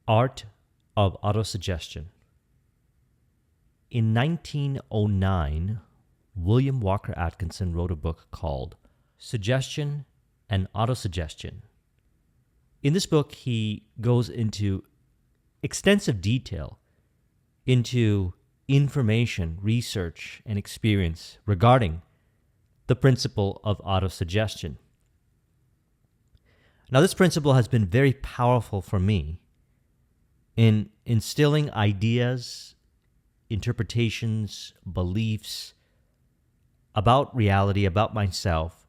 Art of Autosuggestion. In 1909, William Walker Atkinson wrote a book called Suggestion and Autosuggestion. In this book, he goes into extensive detail into information, research, and experience regarding the principle of autosuggestion. Now, this principle has been very powerful for me in instilling ideas, interpretations, beliefs about reality, about myself,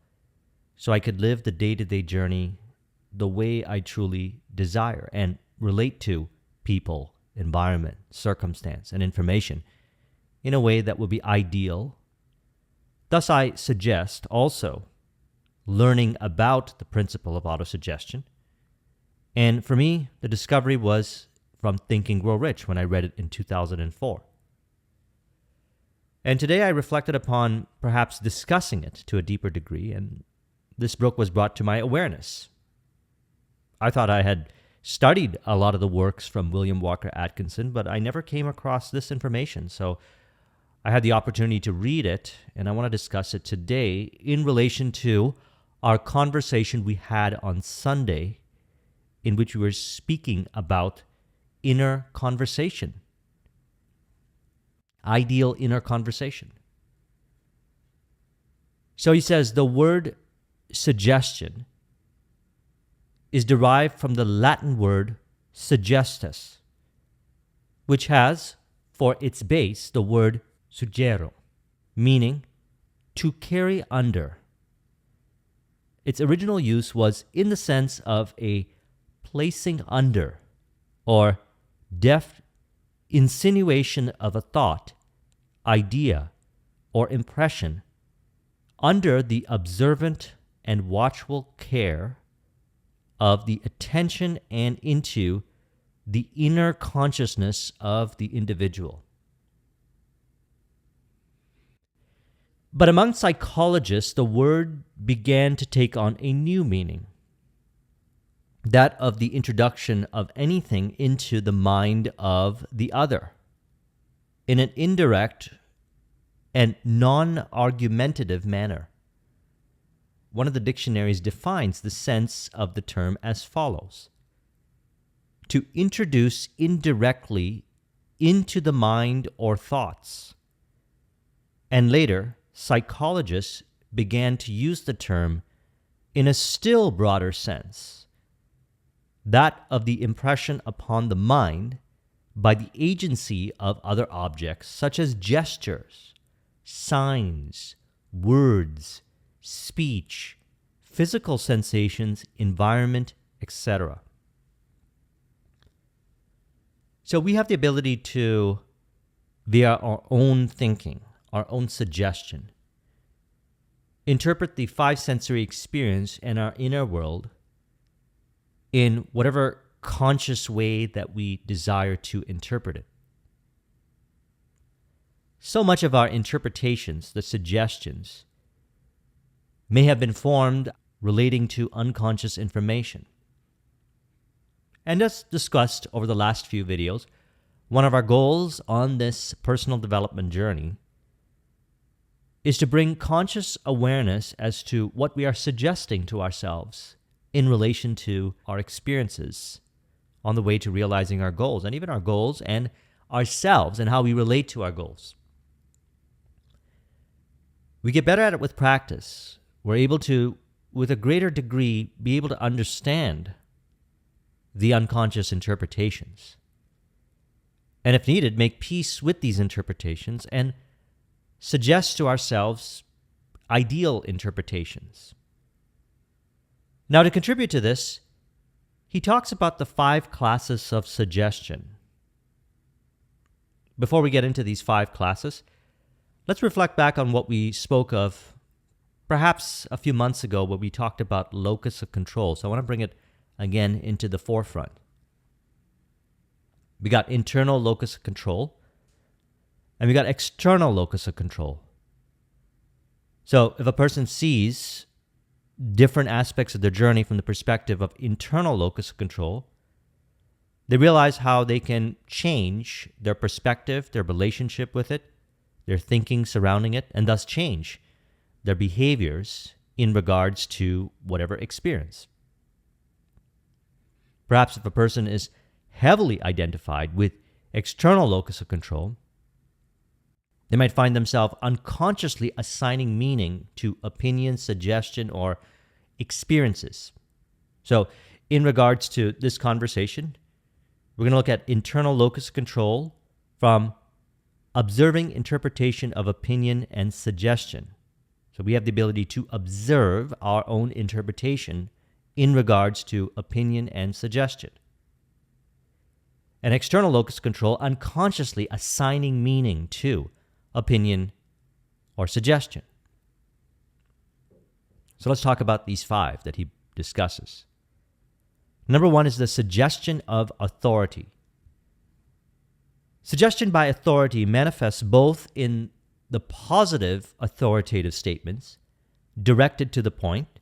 so I could live the day-to-day journey the way I truly desire and relate to people, environment, circumstance, and information in a way that would be ideal. Thus, I suggest also learning about the principle of autosuggestion. And for me, the discovery was from Think and Grow Rich when I read it in 2004. And today I reflected upon perhaps discussing it to a deeper degree, and this book was brought to my awareness. I thought I had studied a lot of the works from William Walker Atkinson, but I never came across this information. So I had the opportunity to read it, and I want to discuss it today in relation to our conversation we had on Sunday, in which we were speaking about inner conversation, ideal inner conversation. So he says the word suggestion is derived from the Latin word suggestus, which has for its base the word suggero, meaning to carry under. Its original use was in the sense of a placing under or deft insinuation of a thought, idea, or impression under the observant and watchful care of the attention and into the inner consciousness of the individual. But among psychologists, the word began to take on a new meaning, that of the introduction of anything into the mind of the other in an indirect and non-argumentative manner. One of the dictionaries defines the sense of the term as follows: to introduce indirectly into the mind or thoughts. And later, psychologists began to use the term in a still broader sense, that of the impression upon the mind by the agency of other objects such as gestures, signs, words, speech, physical sensations, environment, etc. So we have the ability to, via our own thinking, our own suggestion, interpret the five sensory experience and our inner world in whatever conscious way that we desire to interpret it. So much of our interpretations, the suggestions, may have been formed relating to unconscious information. And as discussed over the last few videos, one of our goals on this personal development journey is to bring conscious awareness as to what we are suggesting to ourselves in relation to our experiences on the way to realizing our goals, and even our goals and ourselves and how we relate to our goals. We get better at it with practice. We're able to, with a greater degree, be able to understand the unconscious interpretations. And if needed, make peace with these interpretations and suggest to ourselves ideal interpretations. Now, to contribute to this, he talks about the 5 classes of suggestion. Before we get into these 5 classes, let's reflect back on what we spoke of perhaps a few months ago when we talked about locus of control. So I want to bring it again into the forefront. We got internal locus of control, and we got external locus of control. So if a person sees different aspects of their journey from the perspective of internal locus of control, They realize how they can change their perspective, their relationship with it, their thinking surrounding it, and thus change their behaviors in regards to whatever experience. Perhaps if a person is heavily identified with external locus of control, they might find themselves unconsciously assigning meaning to opinion, suggestion, or experiences. So, in regards to this conversation, we're going to look at internal locus of control from observing interpretation of opinion and suggestion. So we have the ability to observe our own interpretation in regards to opinion and suggestion. An external locus of control, unconsciously assigning meaning to opinion or suggestion. So let's talk about these 5 that he discusses. Number 1 is the suggestion of authority. Suggestion by authority manifests both in the positive authoritative statements directed to the point,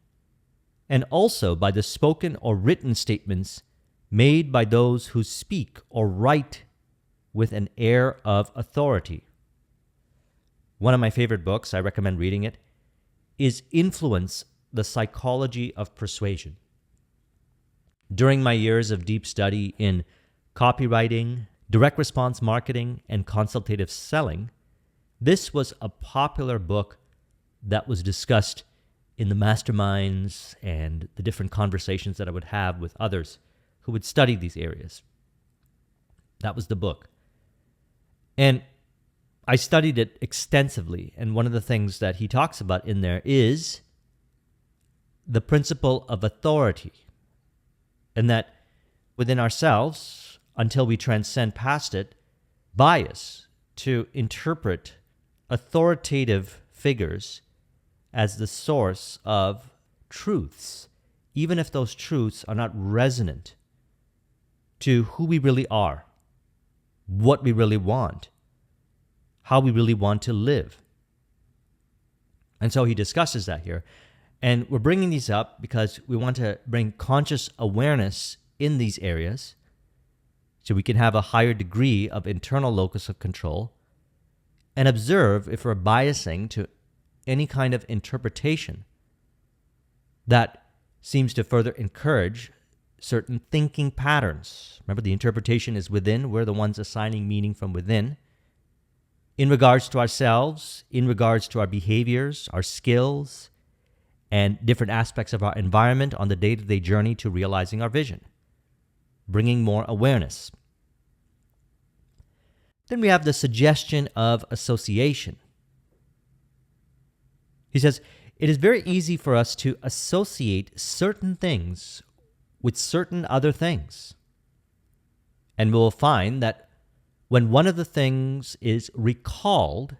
and also by the spoken or written statements made by those who speak or write with an air of authority. One of my favorite books, I recommend reading it, is Influence, the Psychology of Persuasion. During my years of deep study in copywriting, direct response marketing, and consultative selling, this was a popular book that was discussed in the masterminds and the different conversations that I would have with others who would study these areas. That was the book. And I studied it extensively, and one of the things that he talks about in there is the principle of authority, and that within ourselves, until we transcend past it, bias to interpret authoritative figures as the source of truths, even if those truths are not resonant to who we really are, what we really want, how we really want to live. And so he discusses that here. And we're bringing these up because we want to bring conscious awareness in these areas so we can have a higher degree of internal locus of control and observe if we're biasing to any kind of interpretation that seems to further encourage certain thinking patterns. Remember, the interpretation is within. We're the ones assigning meaning from within in regards to ourselves, in regards to our behaviors, our skills, and different aspects of our environment on the day-to-day journey to realizing our vision, bringing more awareness. Then we have the suggestion of association. He says, it is very easy for us to associate certain things with certain other things. And we'll find that when one of the things is recalled,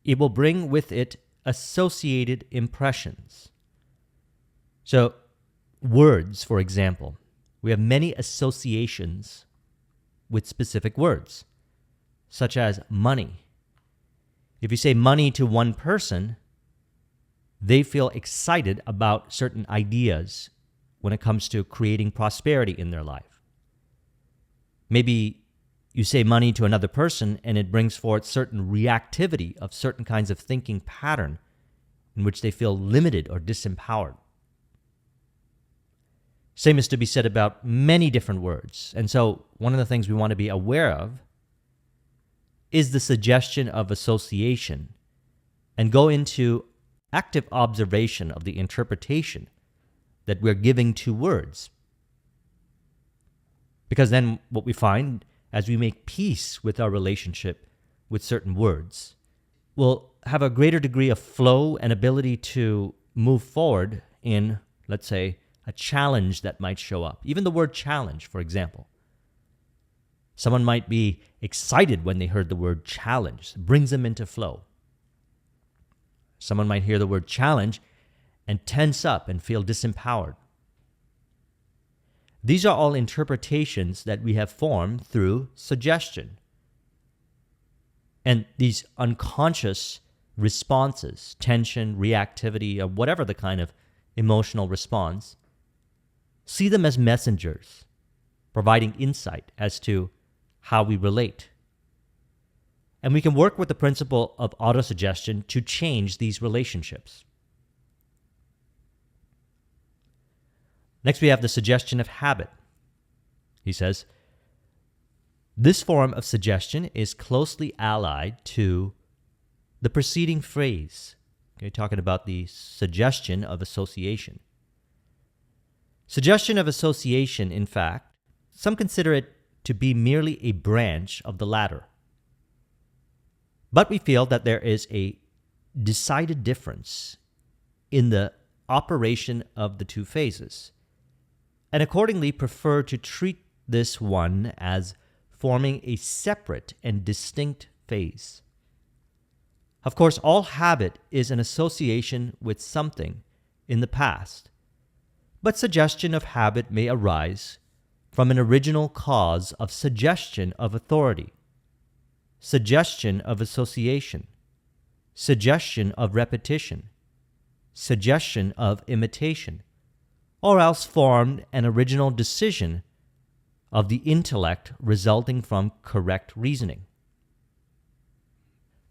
it will bring with it associated impressions. So, words, for example, we have many associations with specific words, such as money. If you say money to one person, they feel excited about certain ideas when it comes to creating prosperity in their life. Maybe you say money to another person and it brings forth certain reactivity of certain kinds of thinking pattern in which they feel limited or disempowered. Same is to be said about many different words. And so one of the things we want to be aware of is the suggestion of association and go into active observation of the interpretation that we're giving to words. Because then what we find as we make peace with our relationship with certain words, we'll have a greater degree of flow and ability to move forward in, let's say, a challenge that might show up. Even the word challenge, for example. Someone might be excited when they heard the word challenge. It brings them into flow. Someone might hear the word challenge and tense up and feel disempowered. These are all interpretations that we have formed through suggestion. And these unconscious responses, tension, reactivity, or whatever the kind of emotional response, see them as messengers providing insight as to how we relate. And we can work with the principle of autosuggestion to change these relationships. Next, we have the suggestion of habit. He says, this form of suggestion is closely allied to the preceding phrase, talking about the suggestion of association. Suggestion of association, in fact, some consider it to be merely a branch of the latter. But we feel that there is a decided difference in the operation of the two phases, and accordingly prefer to treat this one as forming a separate and distinct phase. Of course, all habit is an association with something in the past, but suggestion of habit may arise from an original cause of suggestion of authority, suggestion of association, suggestion of repetition, suggestion of imitation, or else formed an original decision of the intellect resulting from correct reasoning.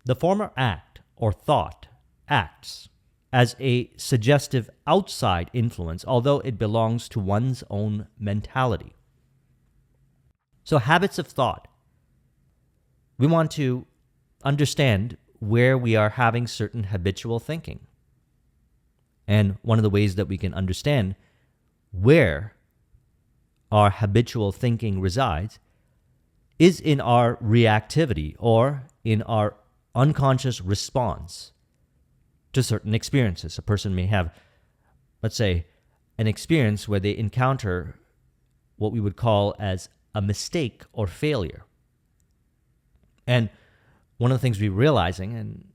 The former act or thought acts as a suggestive outside influence, although it belongs to one's own mentality. So habits of thought. We want to understand where we are having certain habitual thinking. And one of the ways that we can understand where our habitual thinking resides is in our reactivity or in our unconscious response to certain experiences. A person may have, let's say, an experience where they encounter what we would call as a mistake or failure. And one of the things we're realizing, and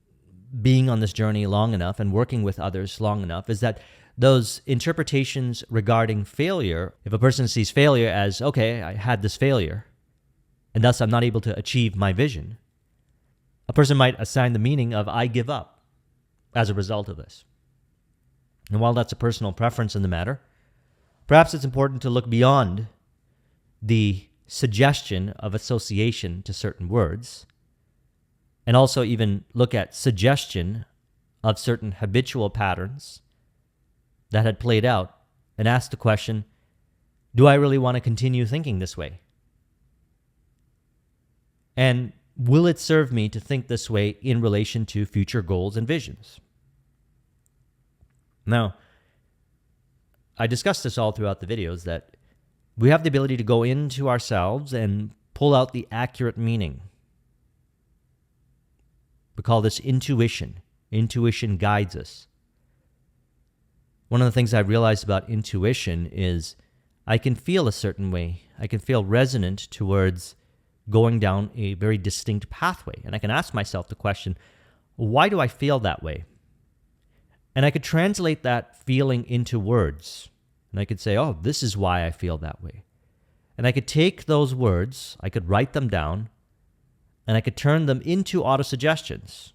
being on this journey long enough and working with others long enough, is that those interpretations regarding failure, if a person sees failure as, okay, I had this failure, and thus I'm not able to achieve my vision, a person might assign the meaning of I give up as a result of this. And while that's a personal preference in the matter, perhaps it's important to look beyond the suggestion of association to certain words, and also even look at suggestion of certain habitual patterns that had played out, and ask the question, do I really want to continue thinking this way? And will it serve me to think this way in relation to future goals and visions? Now, I discussed this all throughout the videos, that we have the ability to go into ourselves and pull out the accurate meaning. We call this intuition. Intuition guides us. One of the things I realized about intuition is I can feel a certain way. I can feel resonant towards going down a very distinct pathway. And I can ask myself the question, why do I feel that way? And I could translate that feeling into words. And I could say, oh, this is why I feel that way. And I could take those words, I could write them down, and I could turn them into autosuggestions.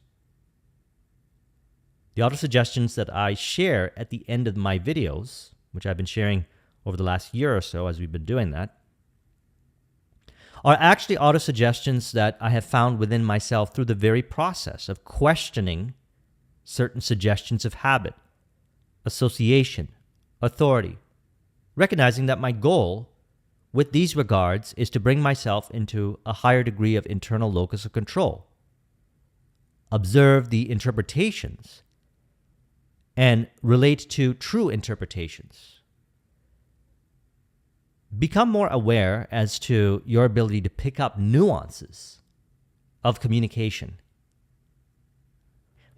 The autosuggestions that I share at the end of my videos, which I've been sharing over the last year or so as we've been doing that, are actually autosuggestions that I have found within myself through the very process of questioning certain suggestions of habit, association, authority, recognizing that my goal with these regards is to bring myself into a higher degree of internal locus of control, observe the interpretations, and relate to true interpretations. Become more aware as to your ability to pick up nuances of communication.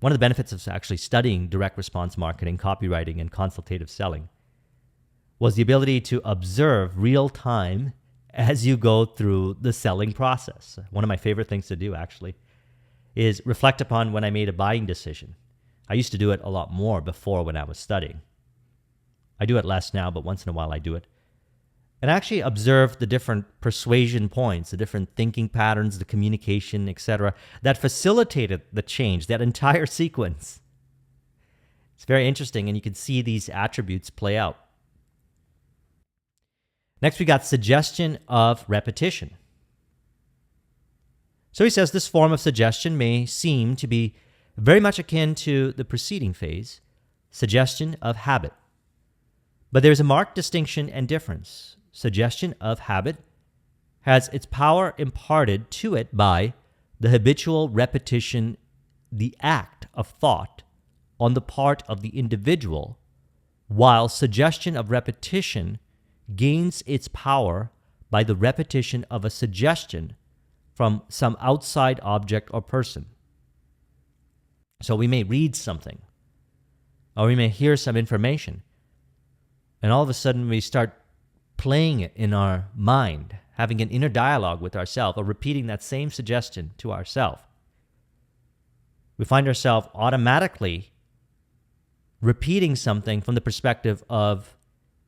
One of the benefits of actually studying direct response marketing, copywriting, and consultative selling was the ability to observe real time as you go through the selling process. One of my favorite things to do, actually, is reflect upon when I made a buying decision. I used to do it a lot more before when I was studying. I do it less now, but once in a while I do it. And actually observe the different persuasion points, the different thinking patterns, the communication, etc., that facilitated the change, that entire sequence. It's very interesting, and you can see these attributes play out. Next, we got suggestion of repetition. So he says this form of suggestion may seem to be very much akin to the preceding phase, suggestion of habit. But there is a marked distinction and difference. Suggestion of habit has its power imparted to it by the habitual repetition, the act of thought on the part of the individual, while suggestion of repetition gains its power by the repetition of a suggestion from some outside object or person. So we may read something, or we may hear some information, and all of a sudden we start playing it in our mind, having an inner dialogue with ourselves, or repeating that same suggestion to ourselves. We find ourselves automatically repeating something from the perspective of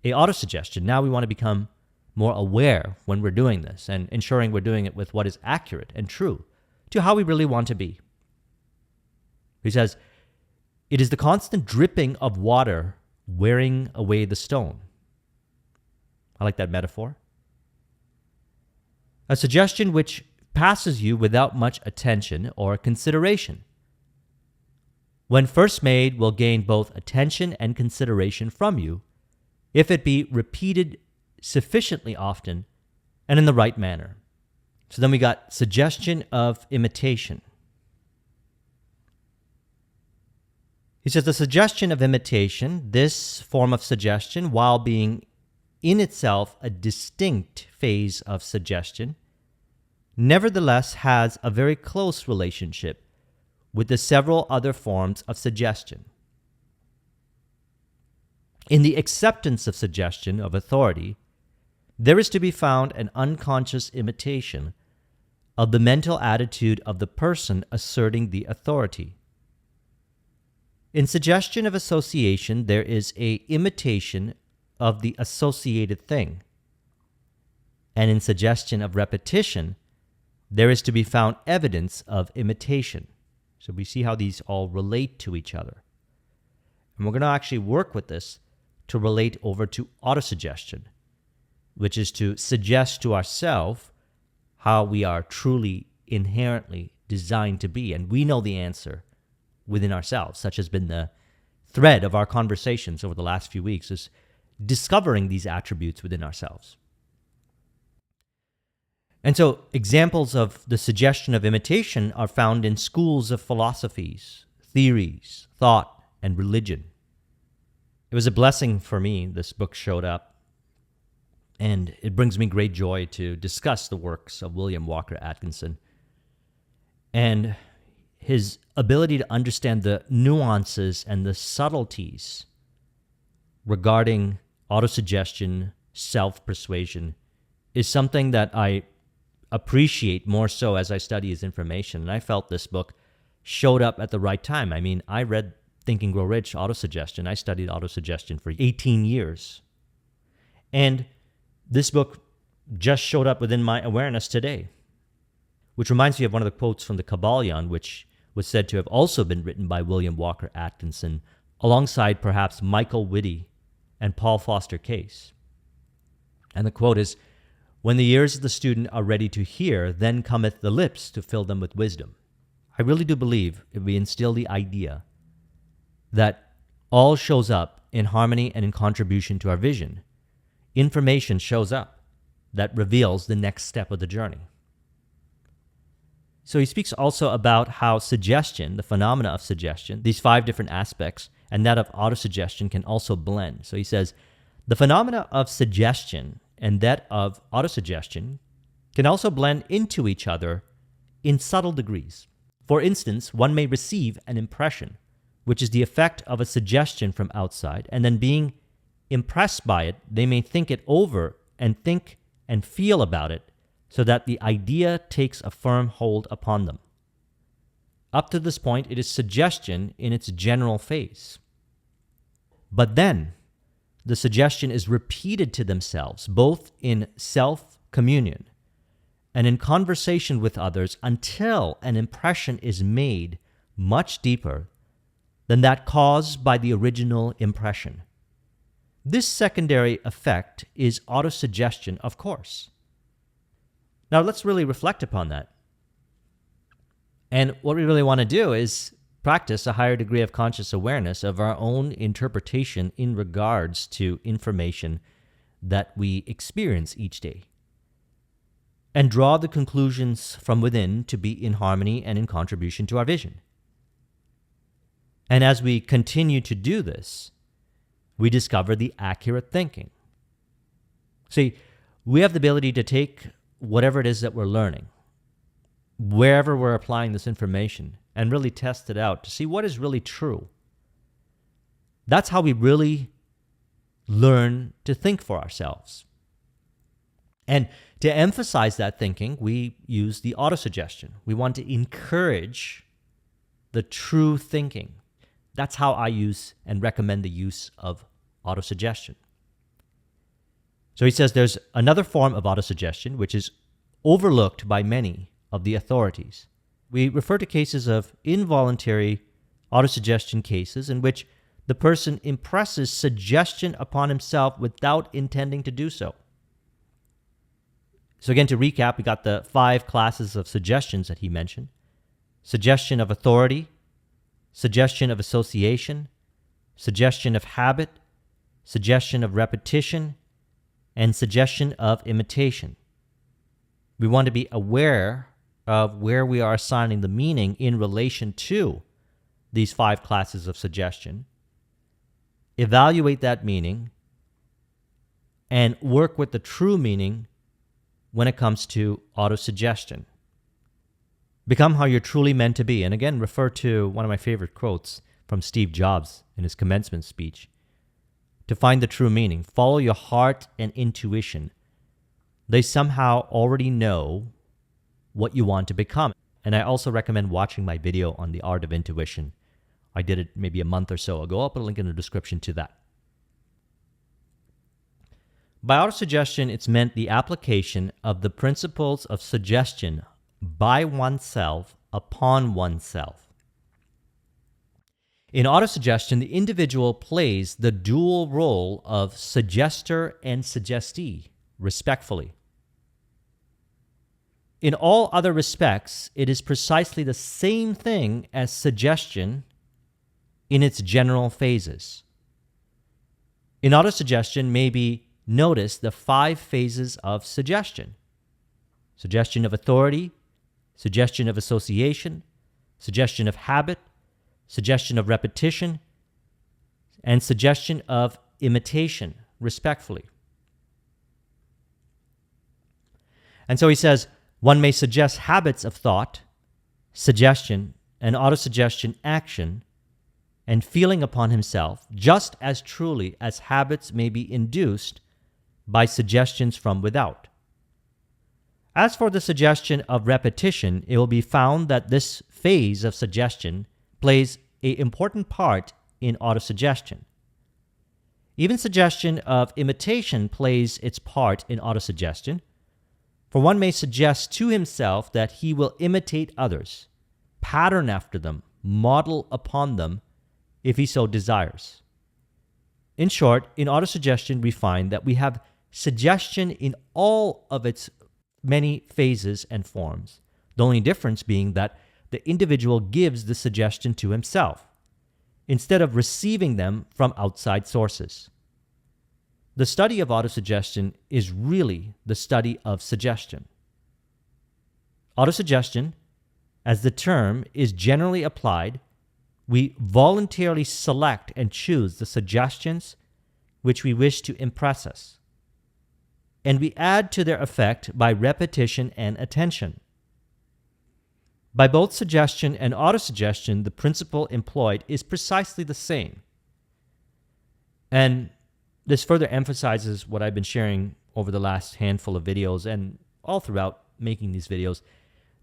a autosuggestion. Now we want to become more aware when we're doing this and ensuring we're doing it with what is accurate and true to how we really want to be. He says, it is the constant dripping of water wearing away the stone. I like that metaphor. A suggestion which passes you without much attention or consideration, when first made, will gain both attention and consideration from you if it be repeated sufficiently often and in the right manner. So then we got suggestion of imitation. He says the suggestion of imitation, this form of suggestion, while being in itself a distinct phase of suggestion, nevertheless has a very close relationship with the several other forms of suggestion. In the acceptance of suggestion of authority, there is to be found an unconscious imitation of the mental attitude of the person asserting the authority. In suggestion of association, there is an imitation of the associated thing. And in suggestion of repetition, there is to be found evidence of imitation. So we see how these all relate to each other. And we're going to actually work with this to relate over to autosuggestion, which is to suggest to ourselves how we are truly inherently designed to be. And we know the answer within ourselves. Such has been the thread of our conversations over the last few weeks, is discovering these attributes within ourselves. And so examples of the suggestion of imitation are found in schools of philosophies, theories, thought, and religion. It was a blessing for me this book showed up, and it brings me great joy to discuss the works of William Walker Atkinson and his ability to understand the nuances and the subtleties regarding autosuggestion, self-persuasion is something that I appreciate more so as I study his information. And I felt this book showed up at the right time. I mean, I read Think and Grow Rich, autosuggestion. I studied autosuggestion for 18 years. And this book just showed up within my awareness today, which reminds me of one of the quotes from the Kabbalion, which was said to have also been written by William Walker Atkinson, alongside perhaps Michael Whitty and Paul Foster Case. And the quote is, "When the ears of the student are ready to hear, then cometh the lips to fill them with wisdom." I really do believe if we instill the idea that all shows up in harmony and in contribution to our vision, information shows up that reveals the next step of the journey. So he speaks also about how suggestion, the phenomena of suggestion, these 5 different aspects, and that of autosuggestion can also blend. So he says, the phenomena of suggestion and that of autosuggestion can also blend into each other in subtle degrees. For instance, one may receive an impression, which is the effect of a suggestion from outside, and then being impressed by it, they may think it over and think and feel about it so that the idea takes a firm hold upon them. Up to this point, it is suggestion in its general phase. But then, the suggestion is repeated to themselves, both in self-communion and in conversation with others, until an impression is made much deeper than that caused by the original impression. This secondary effect is autosuggestion, of course. Now let's really reflect upon that. And what we really want to do is practice a higher degree of conscious awareness of our own interpretation in regards to information that we experience each day, and draw the conclusions from within to be in harmony and in contribution to our vision. And as we continue to do this, we discover the accurate thinking. See, we have the ability to take whatever it is that we're learning, wherever we're applying this information, and really test it out to see what is really true. That's how we really learn to think for ourselves. And to emphasize that thinking, we use the autosuggestion. We want to encourage the true thinking. That's how I use and recommend the use of autosuggestion. So he says there's another form of autosuggestion which is overlooked by many of the authorities. We refer to cases of involuntary autosuggestion cases in which the person impresses suggestion upon himself without intending to do so. So again, to recap, we got the 5 classes of suggestions that he mentioned. Suggestion of authority, suggestion of association, suggestion of habit, suggestion of repetition, and suggestion of imitation. We want to be aware of where we are assigning the meaning in relation to these 5 classes of suggestion, evaluate that meaning, and work with the true meaning when it comes to autosuggestion. Become how you're truly meant to be. And again, refer to one of my favorite quotes from Steve Jobs in his commencement speech. To find the true meaning, follow your heart and intuition. They somehow already know what you want to become. And I also recommend watching my video on the art of intuition. I did it maybe a month or so ago. I'll put a link in the description to that. By autosuggestion, it's meant the application of the principles of suggestion by oneself upon oneself. In autosuggestion, the individual plays the dual role of suggester and suggestee, respectfully. In all other respects, it is precisely the same thing as suggestion in its general phases. In autosuggestion, maybe notice the 5 phases of suggestion: suggestion of authority, suggestion of association, suggestion of habit, suggestion of repetition, and suggestion of imitation, respectfully. And so he says, one may suggest habits of thought, suggestion, and autosuggestion action, and feeling upon himself just as truly as habits may be induced by suggestions from without. As for the suggestion of repetition, it will be found that this phase of suggestion plays an important part in autosuggestion. Even suggestion of imitation plays its part in autosuggestion, for one may suggest to himself that he will imitate others, pattern after them, model upon them, if he so desires. In short, in autosuggestion, we find that we have suggestion in all of its many phases and forms, the only difference being that the individual gives the suggestion to himself, instead of receiving them from outside sources. The study of autosuggestion is really the study of suggestion. Autosuggestion, as the term is generally applied, we voluntarily select and choose the suggestions which we wish to impress us, and we add to their effect by repetition and attention. By both suggestion and autosuggestion, the principle employed is precisely the same. And this further emphasizes what I've been sharing over the last handful of videos and all throughout making these videos,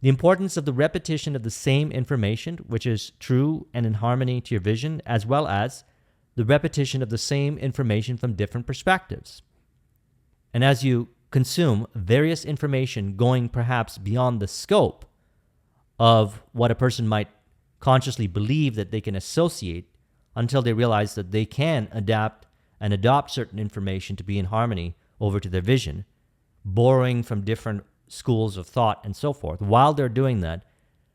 the importance of the repetition of the same information, which is true and in harmony to your vision, as well as the repetition of the same information from different perspectives. And as you consume various information going perhaps beyond the scope of what a person might consciously believe that they can associate until they realize that they can adapt and adopt certain information to be in harmony over to their vision, borrowing from different schools of thought and so forth. While they're doing that,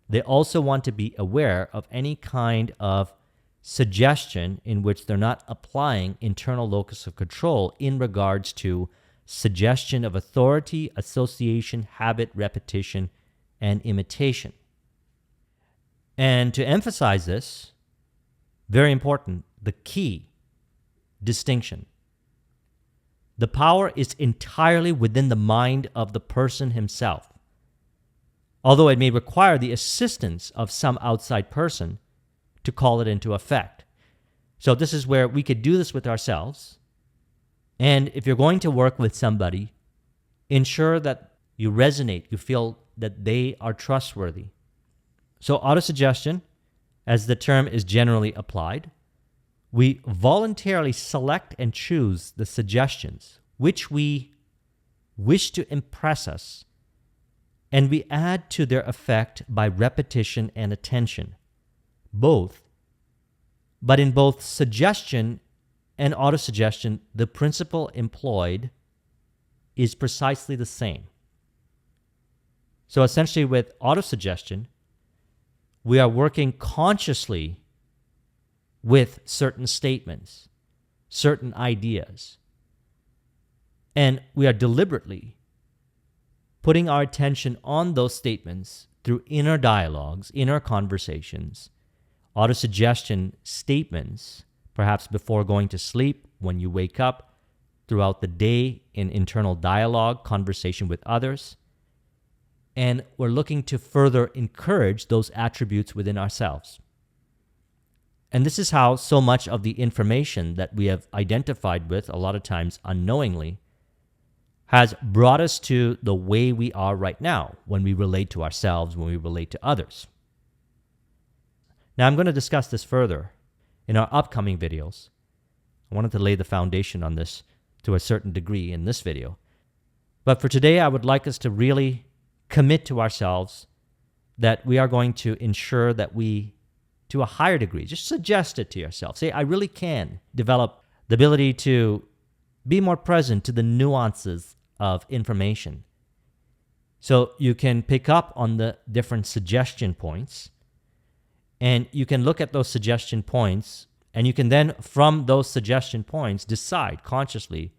they also want to be aware of any kind of suggestion in which they're not applying internal locus of control in regards to suggestion of authority, association, habit, repetition, and imitation. And to emphasize this, very important, the key distinction. The power is entirely within the mind of the person himself, although it may require the assistance of some outside person to call it into effect. So this is where we could do this with ourselves. And if you're going to work with somebody, ensure that you resonate, you feel that they are trustworthy. So autosuggestion, as the term is generally applied, we voluntarily select and choose the suggestions which we wish to impress us, and we add to their effect by repetition and attention, both. But in both suggestion and autosuggestion, the principle employed is precisely the same. So essentially with autosuggestion, we are working consciously with certain statements, certain ideas, and we are deliberately putting our attention on those statements through inner dialogues, inner conversations, autosuggestion statements, perhaps before going to sleep, when you wake up, throughout the day in internal dialogue, conversation with others. And we're looking to further encourage those attributes within ourselves. And this is how so much of the information that we have identified with, a lot of times unknowingly, has brought us to the way we are right now when we relate to ourselves, when we relate to others. Now, I'm going to discuss this further in our upcoming videos. I wanted to lay the foundation on this to a certain degree in this video. But for today, I would like us to really commit to ourselves that we are going to ensure that we, to a higher degree, just suggest it to yourself. Say, I really can develop the ability to be more present to the nuances of information. So you can pick up on the different suggestion points, and you can look at those suggestion points, and you can then, from those suggestion points, decide consciously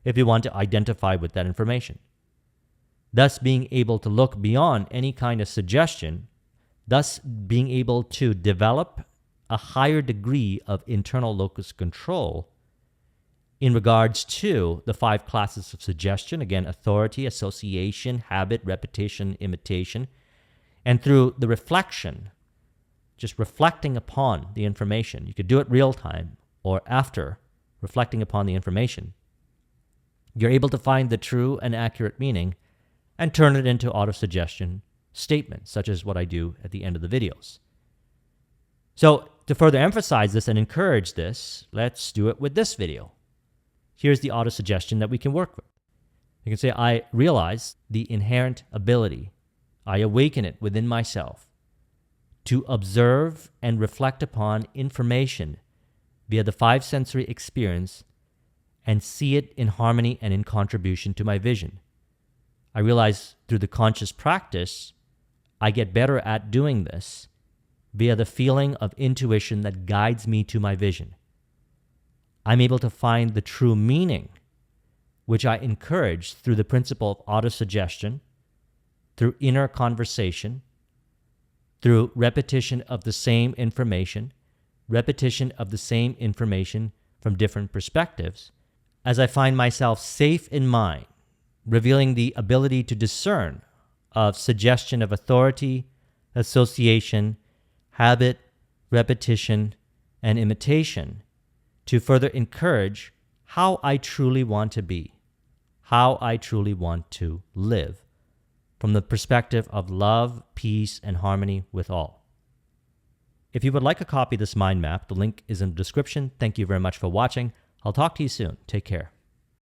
if you want to identify with that information. Thus being able to look beyond any kind of suggestion, thus being able to develop a higher degree of internal locus control in regards to the 5 classes of suggestion, again, authority, association, habit, repetition, imitation, and through the reflection, just reflecting upon the information. You could do it real time or after reflecting upon the information. You're able to find the true and accurate meaning and turn it into autosuggestion statements, such as what I do at the end of the videos. So to further emphasize this and encourage this, let's do it with this video. Here's the autosuggestion that we can work with. You can say, I realize the inherent ability, I awaken it within myself to observe and reflect upon information via the 5 sensory experience and see it in harmony and in contribution to my vision. I realize through the conscious practice, I get better at doing this via the feeling of intuition that guides me to my vision. I'm able to find the true meaning, which I encourage through the principle of autosuggestion, through inner conversation, through repetition of the same information from different perspectives, as I find myself safe in mind, revealing the ability to discern of suggestion of authority, association, habit, repetition, and imitation, to further encourage how I truly want to be, how I truly want to live, from the perspective of love, peace, and harmony with all. If you would like a copy of this mind map, the link is in the description. Thank you very much for watching. I'll talk to you soon. Take care.